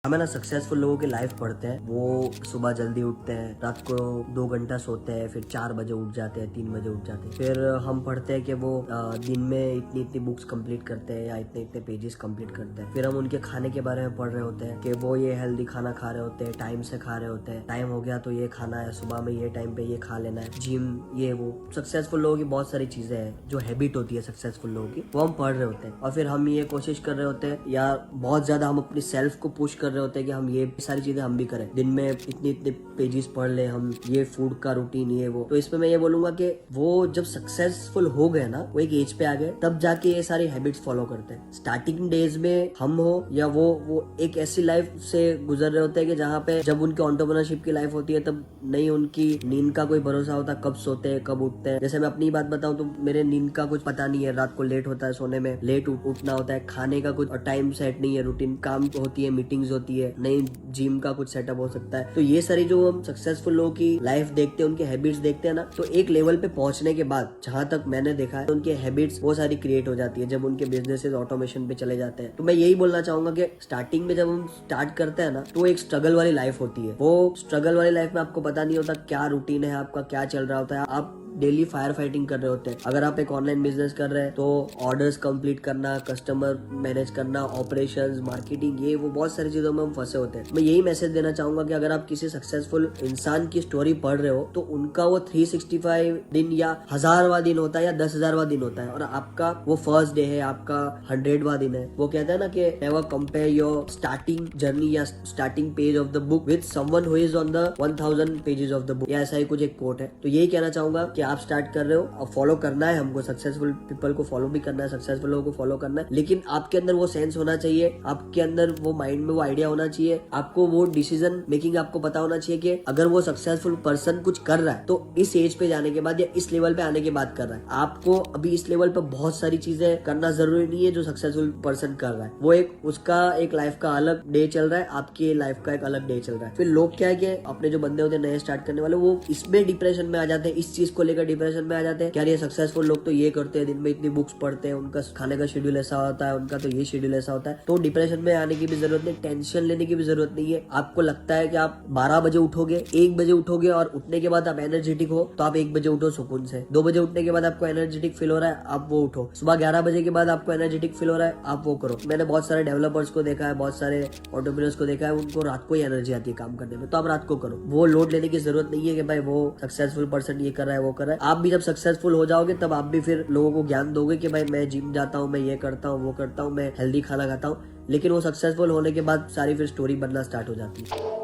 हमें ना सक्सेसफुल लोगों की लाइफ पढ़ते हैं। वो सुबह जल्दी उठते हैं, रात को 2 घंटा सोते हैं, फिर 4 बजे उठ जाते हैं, 3 बजे उठ जाते हैं। फिर हम पढ़ते हैं कि वो दिन में इतनी इतनी बुक्स कंप्लीट करते हैं या इतने इतने पेजेस कंप्लीट करते हैं। फिर हम उनके खाने के बारे में पढ़ रहे होते हैं कि वो ये हेल्दी खाना खा रहे होते हैं, टाइम से खा रहे होते हैं, टाइम हो गया तो ये खाना है, सुबह में ये टाइम पे ये खा लेना है, जिम, ये वो। सक्सेसफुल लोगों की बहुत सारी चीजें हैं जो हैबिट होती है सक्सेसफुल लोगों की, वो हम पढ़ रहे होते हैं। और फिर हम ये कोशिश कर रहे होते हैं या बहुत ज्यादा हम अपनी सेल्फ को पुश कर रहे होते हैं कि हम ये सारी चीजें हम भी करें, दिन में इतने इतने पेजेस पढ़ ले, हम ये फूड का रूटीन, ये वो। तो इसमें मैं ये बोलूंगा कि वो जब सक्सेसफुल हो गए ना, वो एक एज पे आ गए, तब जाके ये सारी हैबिट्स फॉलो करते हैं। स्टार्टिंग डेज में हम हो या वो एक ऐसी लाइफ से गुजर रहे होते हैं कि जहाँ पे जब उनके एंटरप्रेन्योरशिप की लाइफ होती है तब नहीं उनकी नींद का कोई भरोसा होता, कब सोते हैं कब उठते हैं। जैसे मैं अपनी बात बताऊं तो मेरे नींद का कुछ पता नहीं है, रात को लेट होता है सोने में, लेट उठना होता है, खाने का कुछ टाइम सेट नहीं है, रूटीन, काम होती है, मीटिंग्स होती है, नहीं जिम का कुछ सेटअप हो सकता है। तो ये सारी जो हम सक्सेसफुल लोगों की लाइफ देखते हैं, उनके हैबिट्स देखते हैं ना, तो एक लेवल पे पहुंचने के बाद जहां तक मैंने देखा है, उनके हैबिट्स वो सारी क्रिएट हो जाती है जब उनके बिजनेसेस ऑटोमेशन पे चले जाते हैं। तो मैं यही बोलना चाहूंगा कि स्टार्टिंग में जब हम स्टार्ट करते हैं ना, तो एक स्ट्रगल वाली लाइफ होती है। वो स्ट्रगल वाली लाइफ में आपको पता नहीं होता क्या रूटीन है आपका, क्या चल रहा होता है, आप डेली फायर फाइटिंग कर रहे होते हैं। अगर आप एक ऑनलाइन बिजनेस कर रहे हैं तो ऑर्डर्स कंप्लीट करना, कस्टमर मैनेज करना, ऑपरेशंस, मार्केटिंग, ये वो बहुत सारी चीजों में हम फंसे होते हैं। मैं यही मैसेज देना चाहूंगा कि अगर आप किसी सक्सेसफुल इंसान की स्टोरी पढ़ रहे हो तो उनका वो 365 दिन या 1000वां दिन होता है या 10,000वां दिन होता है, और आपका वो फर्स्ट डे है, आपका 100वां दिन है। वो कहते हैं ना कि never compare your starting journey या starting page of the book with someone who is on the 1000 pages of the book, या ऐसा ही कुछ एक कोट है। तो यही कहना चाहूंगा कि आप स्टार्ट कर रहे हो और फॉलो करना है हमको, सक्सेसफुल पीपल को फॉलो भी करना है, सक्सेसफुल लोगों को फॉलो करना है, लेकिन आपके अंदर वो सेंस होना चाहिए, आपके अंदर वो माइंड में वो आइडिया होना चाहिए, आपको वो डिसीजन मेकिंग आपको पता होना चाहिए कि अगर वो सक्सेसफुल पर्सन कुछ कर रहा है तो इस एज पे जाने के बाद या इस लेवल पे आने के बाद कर रहा है। आपको अभी इस लेवल पे बहुत सारी चीजें करना जरूरी नहीं है जो सक्सेसफुल पर्सन कर रहा है। वो एक उसका एक लाइफ का अलग डे चल रहा है, आपकी लाइफ का एक अलग डे चल रहा है। फिर लोग क्या है कि अपने जो बंदे होते हैं नए स्टार्ट करने वाले, वो इसमें डिप्रेशन में आ जाते हैं, इस चीज को लेकर डिप्रेशन में आ जाते हैं। क्या ये सक्सेसफुल लोग तो ये करते हैं, दिन में इतनी बुक्स पढ़ते हैं, उनका खाने का शेड्यूल ऐसा होता है, उनका तो ये शेड्यूल ऐसा होता है। तो डिप्रेशन में आने की भी जरूरत नहीं, टेंशन लेने की भी जरूरत नहीं है। आपको लगता है कि आप 12 बजे उठोगे, 1 बजे उठोगे और उठने के बाद आप एनर्जेटिक हो, तो आप 1 बजे उठो सुकून से। 2 बजे उठने के बाद आपको एनर्जेटिक फील हो रहा है, आप वो उठो। सुबह 11 बजे के बाद आपको एनर्जेटिक फील हो रहा है, आप वो करो। मैंने बहुत सारे डेवलपर्स को देखा है, बहुत सारे एंटरप्रेन्योर्स को देखा है, उनको रात को ही एनर्जी आती है काम करने में, तो आप रात को करो। वो लोड लेने की जरूरत नहीं है कि भाई वो सक्सेसफुल पर्सन ये कर रहा है, वो कर रहा है। आप भी जब सक्सेसफुल हो जाओगे तब आप भी फिर लोगों को ज्ञान दोगे कि भाई मैं जिम जाता हूँ, मैं ये करता हूँ, वो करता हूँ, मैं हेल्दी खाना खाता हूँ। लेकिन वो सक्सेसफुल होने के बाद सारी फिर स्टोरी बनना स्टार्ट हो जाती है।